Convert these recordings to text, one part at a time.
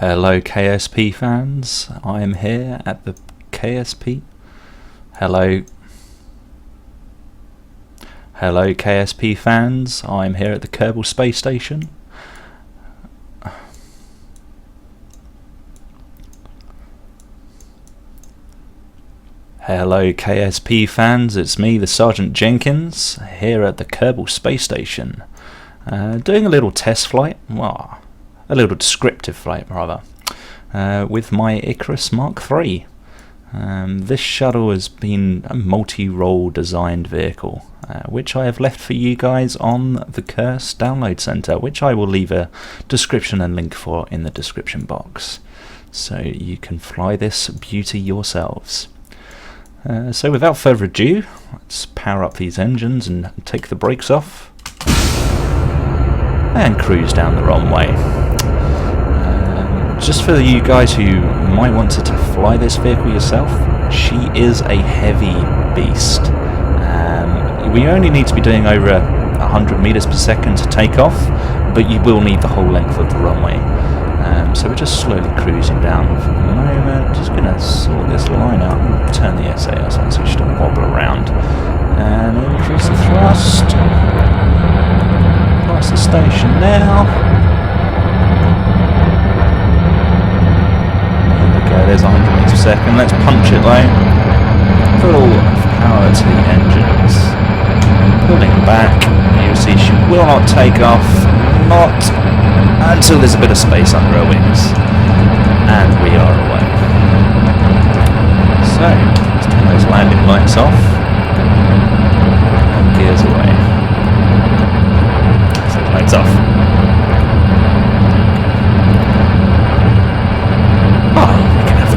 Hello KSP fans, I am here at the KSP. Hello KSP fans, I am here at the Kerbal Space Station. Hello KSP fans, it's me, the Sergeant Jenkins, here at the Kerbal Space Station. Doing a little test flight, a little descriptive flight rather, with my Icarus Mark III. This shuttle has been a multi-role designed vehicle, which I have left for you guys on the Curse Download Center, which I will leave a description and link for in the description box, so you can fly this beauty yourselves. So without further ado, let's power up these engines and take the brakes off and cruise down the runway. Just for you guys who might want to fly this vehicle yourself, she is a heavy beast. We only need to be doing over 100 meters per second to take off, but you will need the whole length of the runway. So we're just slowly cruising down for the moment. Just going to sort this line out and turn the SAS on so she doesn't wobble around. And increase the thrust. Past the station now. There's 100 meters per second. Let's punch it though. Full power to the engines. Pulling back. You'll see she will not take off. Not until there's a bit of space under her wings. And we are away. So, let's turn those landing lights off. And gears away. So lights off.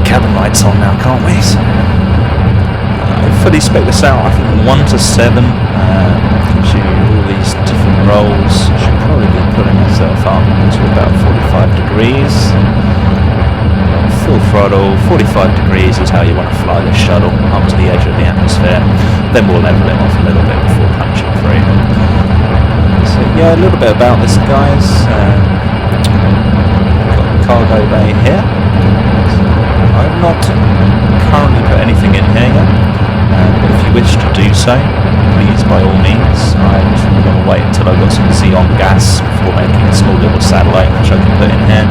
Cabin lights on now, can't we? So, fully spec this out, I think 1 to 7, gives you all these different rolls. Should probably be putting myself up to about 45 degrees. Full throttle, 45 degrees is how you want to fly this shuttle up to the edge of the atmosphere. Then we'll level it off a little bit before punching through. So yeah, a little bit about this, guys. Got the cargo bay here. I've not currently put anything in here yet, but if you wish to do so, please by all means. I'm going to wait until I've got some xenon gas before making a small little satellite which I can put in here,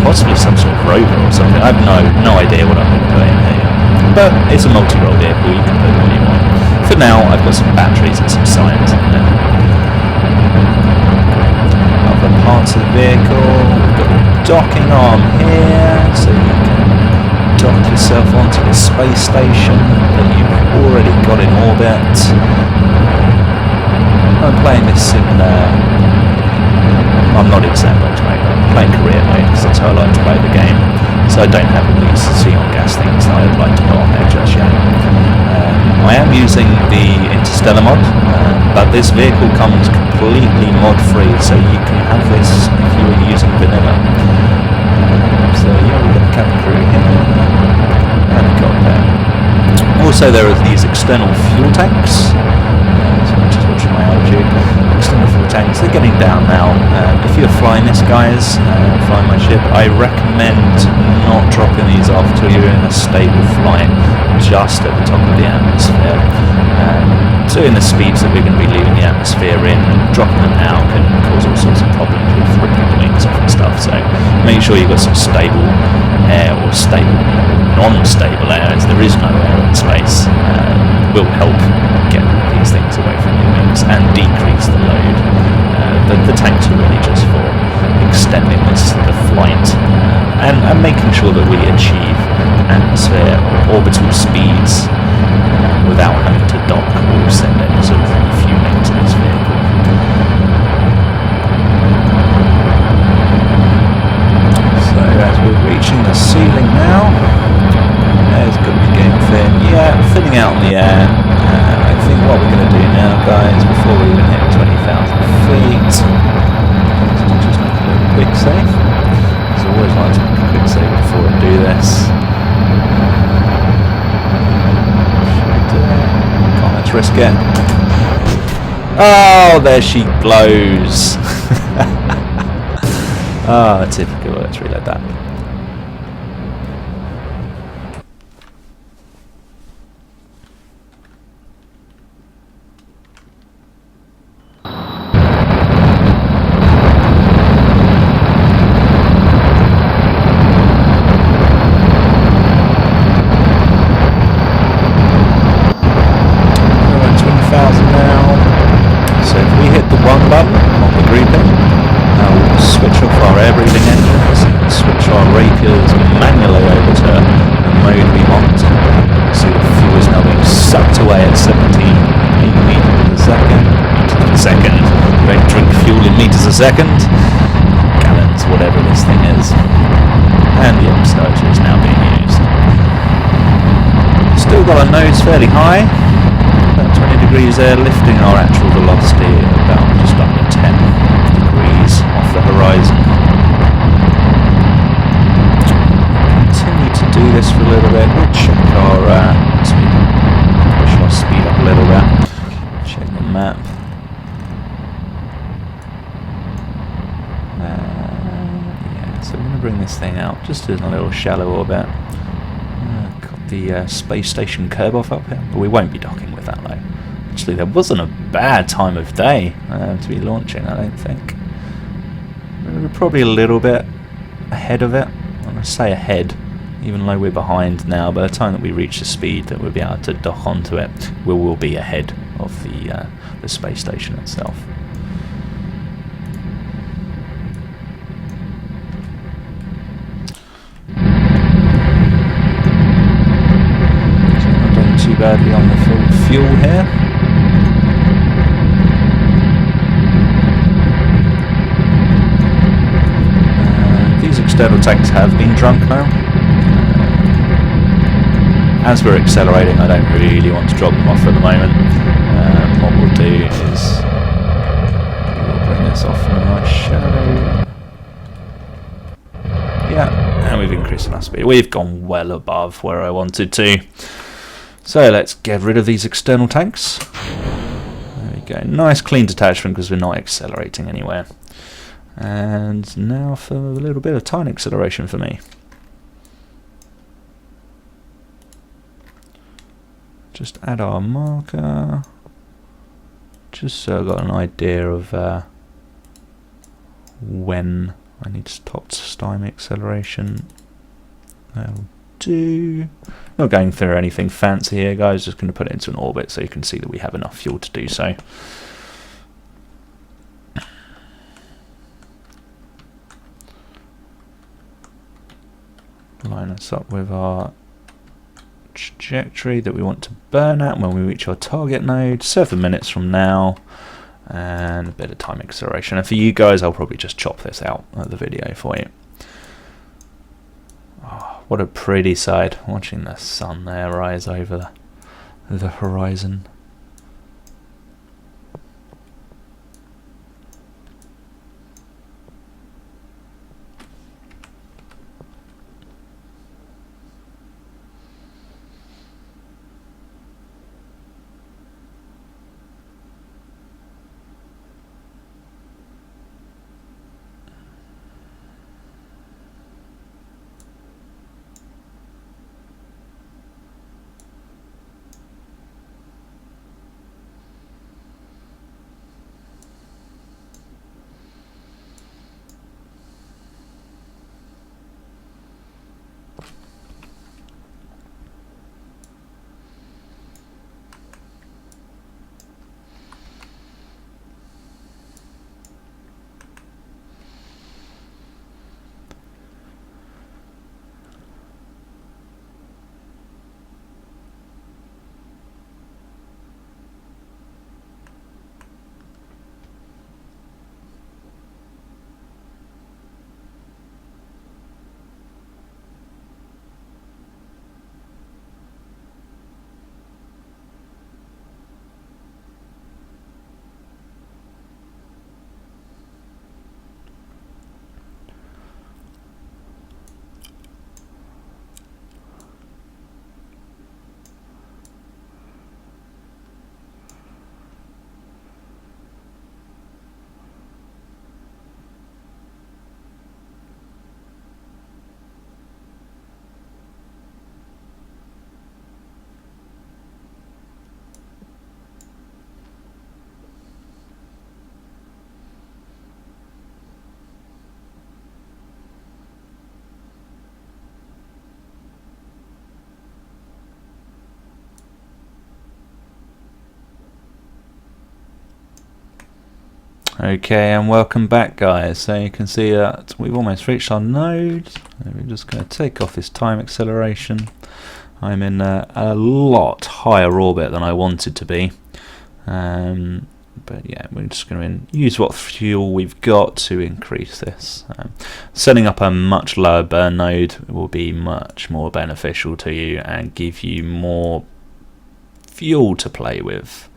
possibly some sort of rover or something. I have no idea what I'm going to put in here yet, but it's a multi-role vehicle, you can put what you want. For now, I've got some batteries and some science in there. Other parts of the vehicle, we've got the docking arm here, so you can dock yourself onto the space station that you've already got in orbit. I'm playing this in, I'm not in sandbox mode, I'm playing career mode because that's how I like to play the game. So I don't have all these xenon gas things that I'd like to put on there just yet. I am using the Interstellar mod, but this vehicle comes completely mod free, so you can have this if you were using vanilla. So yeah, we've got the cabin crew here, and a cockpit. Also there are these external fuel tanks, so I'm just watching my altitude. External fuel tanks, they're getting down now. If you're flying this, guys, flying my ship, I recommend not dropping these off till you're in a stable flight, just at the top of the atmosphere. Doing the speeds that we're going to be leaving the atmosphere in, dropping them now can cause all sorts of problems with ripping the wings off and stuff, so make sure you've got some stable air, or stable, non-stable air, as there is no air in space, will help get these things away from your wings and decrease the load. The tanks are really just for extending the flight and making sure that we achieve atmosphere or orbital speeds without having to dock or send any sort of refueling to this vehicle. So as we're reaching the ceiling now, there's going to be getting thin. Yeah, thinning out in the air. I think what we're going to do now, guys, before we even hit 20,000 feet, is just make a little quick save. Because I always like to make a quick save before I do this. Let's risk it. Oh, there she blows. Ah, typical. Let's reload that. Second, gallons, whatever this thing is, and the oxidizer is now being used. Still got our nose fairly high, about 20 degrees there, lifting our actual velocity about just under 10 degrees off the horizon. Continue to do this for a little bit. We'll check our push our speed up a little bit. Check the map. So I'm going to bring this thing out just in a little shallow orbit. Got the space station curb off up here, but we won't be docking with that though. Actually, there wasn't a bad time of day to be launching, I don't think. We're probably a little bit ahead of it. I'm going to say ahead, even though we're behind now. By the time that we reach the speed that we'll be able to dock onto it, we will be ahead of the space station itself. Badly on the full fuel here. These external tanks have been drunk now. As we're accelerating, I don't really want to drop them off at the moment. What we'll do is we'll bring this off in a nice shadow. Yeah, and we've increased our speed. We've gone well above where I wanted to. So let's get rid of these external tanks. There we go. Nice clean detachment because we're not accelerating anywhere. And now for a little bit of tiny acceleration for me. Just add our marker. Just so I've got an idea of when I need to stop time acceleration. That'll do. Not going through anything fancy here, guys, just going to put it into an orbit so you can see that we have enough fuel to do so. Line us up with our trajectory that we want to burn at when we reach our target node, 7 minutes from now, and a bit of time acceleration. And for you guys, I'll probably just chop this out of the video for you. What a pretty sight, watching the sun there rise over the horizon. Okay, and welcome back, guys. So you can see that we've almost reached our node. We're just going to take off this time acceleration. I'm in a lot higher orbit than I wanted to be. But yeah, we're just going to use what fuel we've got to increase this. Setting up a much lower burn node will be much more beneficial to you and give you more fuel to play with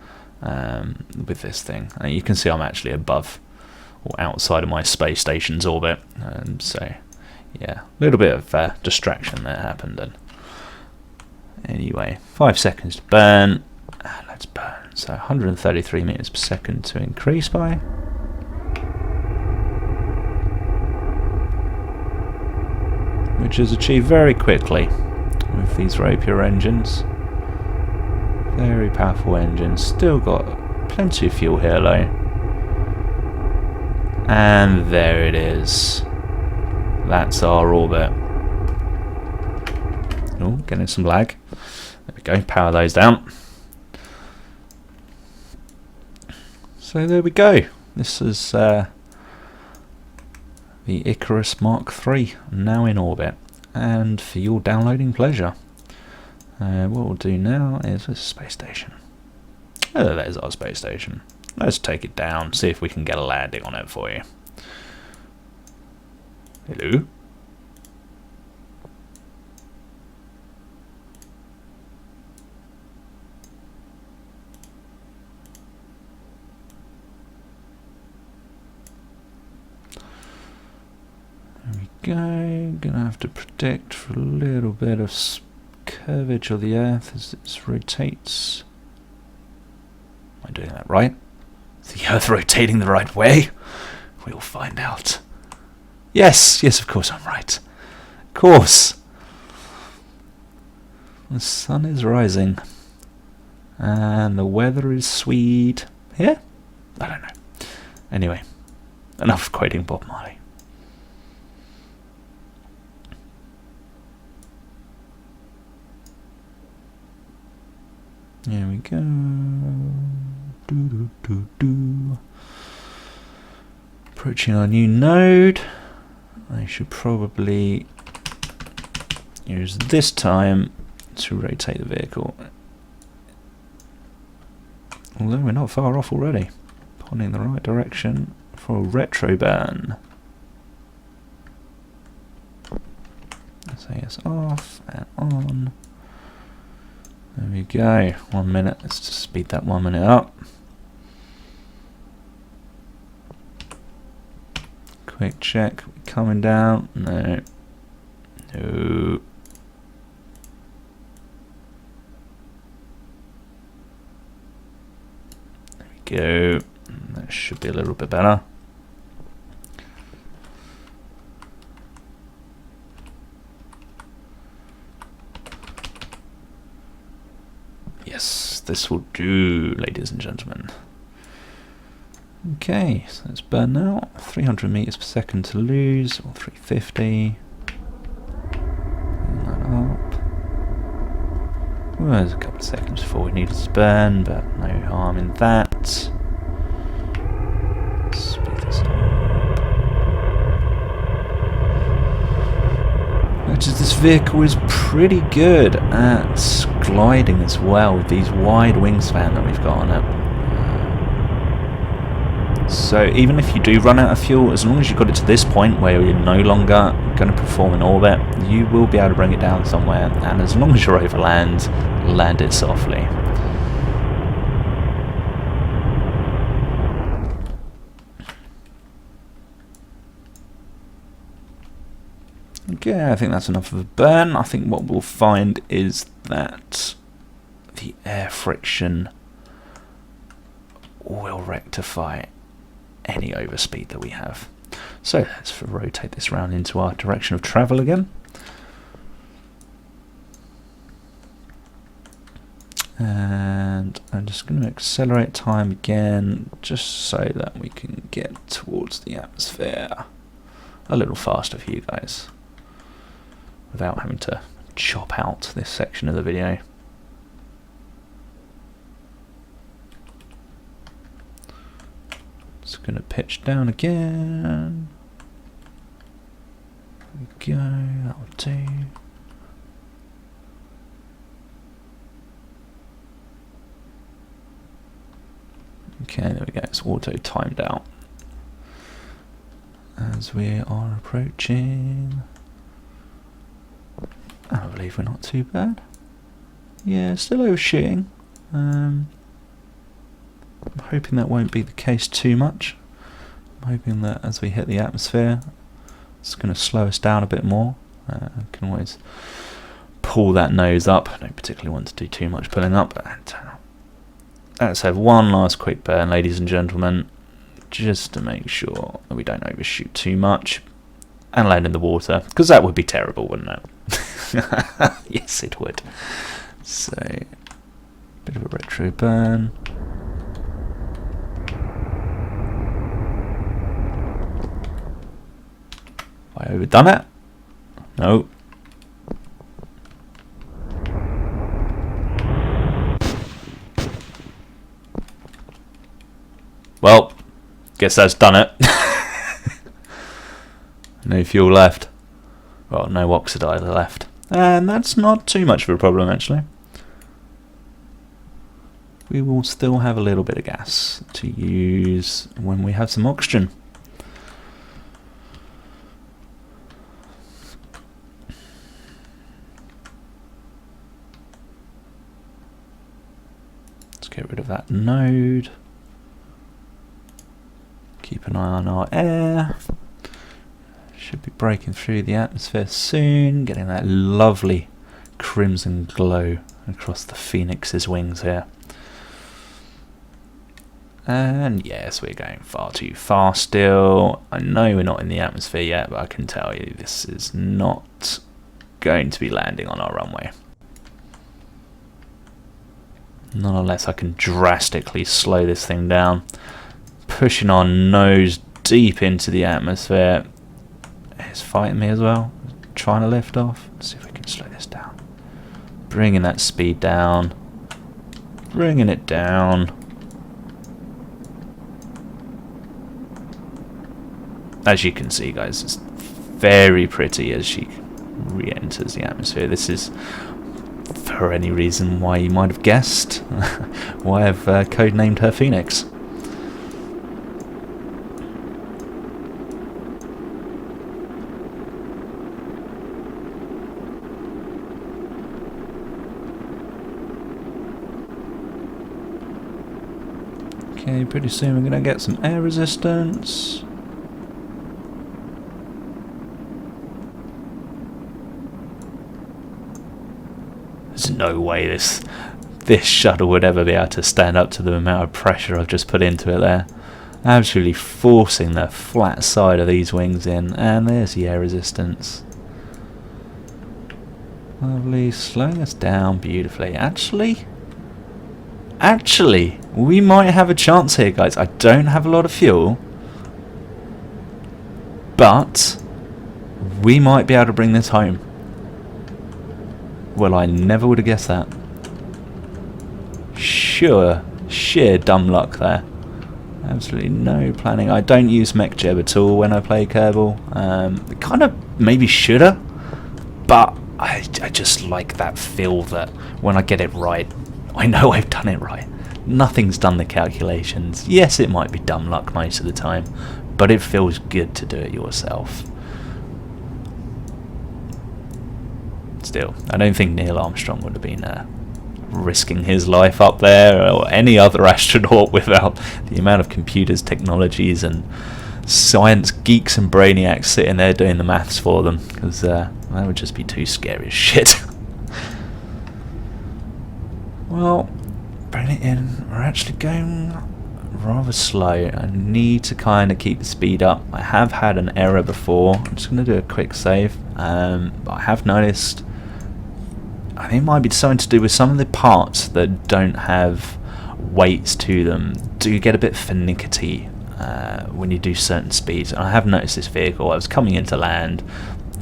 this thing. And you can see I'm actually above or outside of my space station's orbit. So yeah, a little bit of distraction there happened. And anyway, 5 seconds to burn. Let's burn. So 133 meters per second to increase by. Which is achieved very quickly with these Rapier engines. Very powerful engines. Still got plenty of fuel here though. And there it is. That's our orbit. Oh, getting some lag. There we go, power those down. So there we go. This is the Icarus Mark III, now in orbit, and for your downloading pleasure. What we'll do now is a space station. Oh, there's our space station. Let's take it down, see if we can get a landing on it for you. Hello? There we go. Gonna have to predict for a little bit of curvature of the Earth as it rotates. Am I doing that right? Is the Earth rotating the right way? We'll find out. Yes, of course I'm right. Of course. The sun is rising. And the weather is sweet. Here? I don't know. Anyway, enough quoting Bob Marley. Here we go. Approaching our new node. I should probably use this time to rotate the vehicle. Although we're not far off already. Pointing in the right direction for a retro burn. Say it's off and on. There we go. 1 minute. Let's just speed that 1 minute up. Quick check. Coming down. No. No. There we go. That should be a little bit better. Yes, this will do, ladies and gentlemen. Okay, so let's burn now. 300 meters per second to lose, or 350. Bring that up. Well, there's a couple of seconds before we needed to burn, but no harm in that. Speed this up. Notice this vehicle is pretty good at gliding as well with these wide wingspan that we've got on it. So even if you do run out of fuel, as long as you've got it to this point where you're no longer going to perform in orbit, you will be able to bring it down somewhere, and as long as you're over land, land it softly. Okay, I think that's enough of a burn. I think what we'll find is that the air friction will rectify any overspeed that we have. So let's rotate this round into our direction of travel again. And I'm just going to accelerate time again just so that we can get towards the atmosphere a little faster for you guys without having to chop out this section of the video. Just going to pitch down again. There we go, that'll do. Okay, there we go, it's auto timed out. As we are approaching, I believe we're not too bad. Yeah, still overshooting. I'm hoping that won't be the case too much. I'm hoping that as we hit the atmosphere, it's going to slow us down a bit more. I can always pull that nose up. I don't particularly want to do too much pulling up. Let's have one last quick burn, ladies and gentlemen, just to make sure that we don't overshoot too much and land in the water, because that would be terrible, wouldn't it? Yes, it would. So, bit of a retro burn. Have I overdone it? No. Well, guess that's done it. No fuel left. Well, no oxidizer left. And that's not too much of a problem, actually. We will still have a little bit of gas to use when we have some oxygen. Let's get rid of that node. Keep an eye on our air. Should be breaking through the atmosphere soon, getting that lovely crimson glow across the Phoenix's wings here. And yes, we're going far too fast still. I know we're not in the atmosphere yet, but I can tell you this is not going to be landing on our runway. Not unless I can drastically slow this thing down. Pushing our nose deep into the atmosphere. It's fighting me as well. Trying to lift off. Let's see if we can slow this down. Bringing that speed down. Bringing it down. As you can see, guys, it's very pretty as she re-enters the atmosphere. This is, for any reason why you might have guessed, why I've codenamed her Phoenix. Okay, pretty soon we're going to get some air resistance. There's no way this shuttle would ever be able to stand up to the amount of pressure I've just put into it there. Absolutely forcing the flat side of these wings in, and there's the air resistance. Lovely, slowing us down beautifully. Actually, we might have a chance here, guys. I don't have a lot of fuel, but we might be able to bring this home. Well, I never would have guessed that. Sheer dumb luck there. Absolutely no planning. I don't use mech jeb at all when I play Kerbal. Kind of maybe shoulda, but I just like that feel that when I get it right, I know I've done it right. Nothing's done the calculations. Yes, it might be dumb luck most of the time, but it feels good to do it yourself. Still, I don't think Neil Armstrong would have been risking his life up there, or any other astronaut, without the amount of computers, technologies and science geeks and brainiacs sitting there doing the maths for them, because that would just be too scary as shit. Well, bring it in. We're actually going rather slow. I need to kind of keep the speed up. I have had an error before. I'm just going to do a quick save. I have noticed, I think it might be something to do with some of the parts that don't have weights to them do get a bit finicky when you do certain speeds. And I have noticed this vehicle. I was coming into land,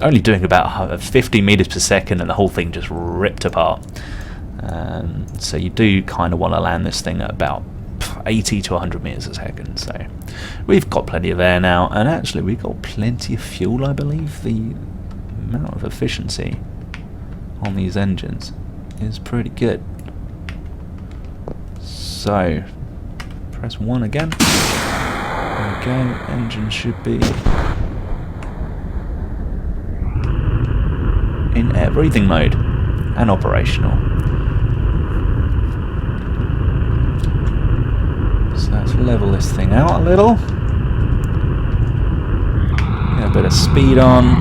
only doing about 50 meters per second, and the whole thing just ripped apart. So you do kind of want to land this thing at about 80 to 100 meters a second. So we've got plenty of air now, and actually we've got plenty of fuel, I believe. The amount of efficiency on these engines is pretty good. So press 1 again. There we go. Engine should be in air breathing mode and operational. So let's level this thing out a little. Get a bit of speed on.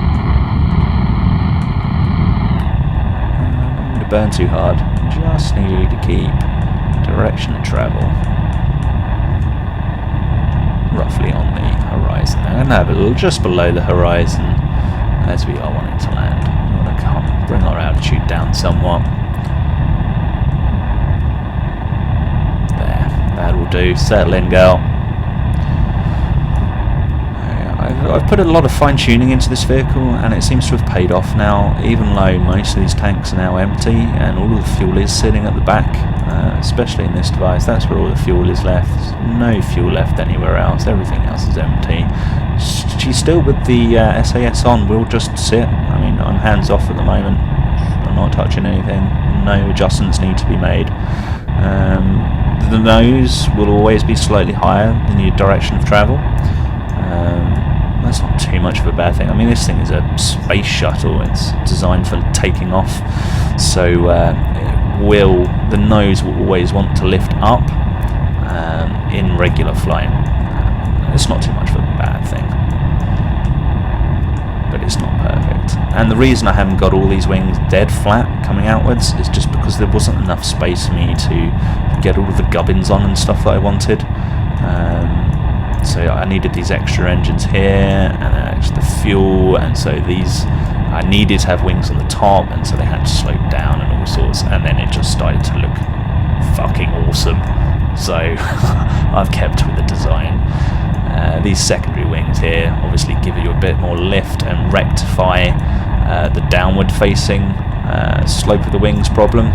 Not going to burn too hard. Just need to keep direction of travel roughly on the horizon there. And have it a little just below the horizon as we are wanting to land. We want to come bring our altitude down somewhat. There, that will do. Settle in, girl. I've put a lot of fine-tuning into this vehicle, and it seems to have paid off now, even though most of these tanks are now empty and all of the fuel is sitting at the back, especially in this device. That's where all the fuel is left. There's no fuel left anywhere else. Everything else is empty. She's still with the SAS on. We'll just sit. I mean, I'm hands off at the moment. I'm not touching anything. No adjustments need to be made. The nose will always be slightly higher than your direction of travel. That's not too much of a bad thing. I mean, this thing is a space shuttle. It's designed for taking off, so the nose will always want to lift up in regular flight. It's not too much of a bad thing, but it's not perfect. And the reason I haven't got all these wings dead flat coming outwards is just because there wasn't enough space for me to get all of the gubbins on and stuff that I wanted. So I needed these extra engines here, and the fuel, and so I needed to have wings on the top, and so they had to slope down and all sorts, and then it just started to look fucking awesome. So I've kept with the design. These secondary wings here obviously give you a bit more lift and rectify the downward facing slope of the wings problem.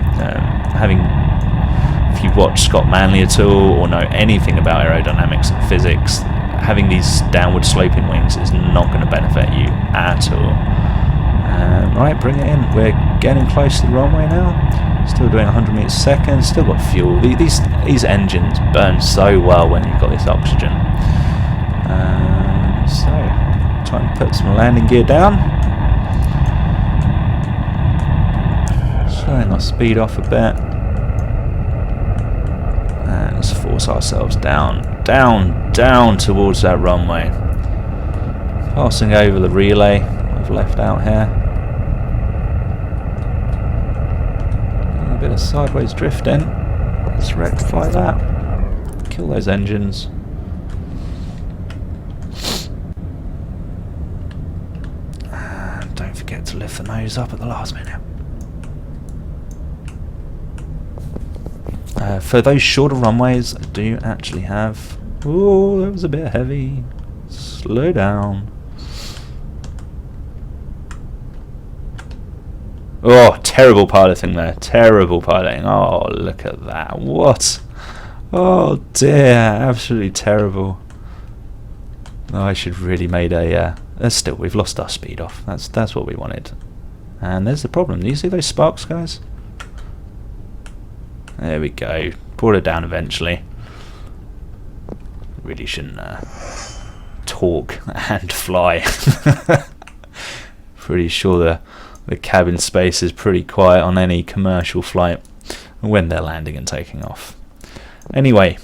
If you watch Scott Manley at all or know anything about aerodynamics and physics, having these downward sloping wings is not going to benefit you at all. Right, bring it in. We're getting close to the runway now. Still doing 100 meters a second. Still got fuel. These engines burn so well when you've got this oxygen. So, trying to put some landing gear down. Slowing our speed off a bit. And let's force ourselves down towards that runway. Passing over the relay we've left out here. A bit of sideways drifting. Let's rectify that. Kill those engines. And don't forget to lift the nose up at the last minute. For those shorter runways, I do actually have... Oh, that was a bit heavy. Slow down. Oh, terrible piloting there. Terrible piloting. Oh, look at that. What? Oh dear, absolutely terrible. Oh, I should really made a... still, we've lost our speed off. That's what we wanted. And there's the problem. Do you see those sparks, guys? There we go. Brought it down eventually. Really shouldn't talk and fly. Pretty sure the cabin space is pretty quiet on any commercial flight when they're landing and taking off. Anyway,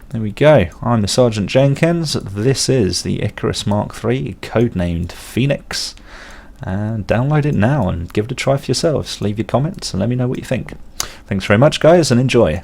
there we go. I'm the Sergeant Jenkins. This is the Icarus Mark III, codenamed Phoenix. And download it now and give it a try for yourselves. Leave your comments and let me know what you think. Thanks very much, guys, and enjoy.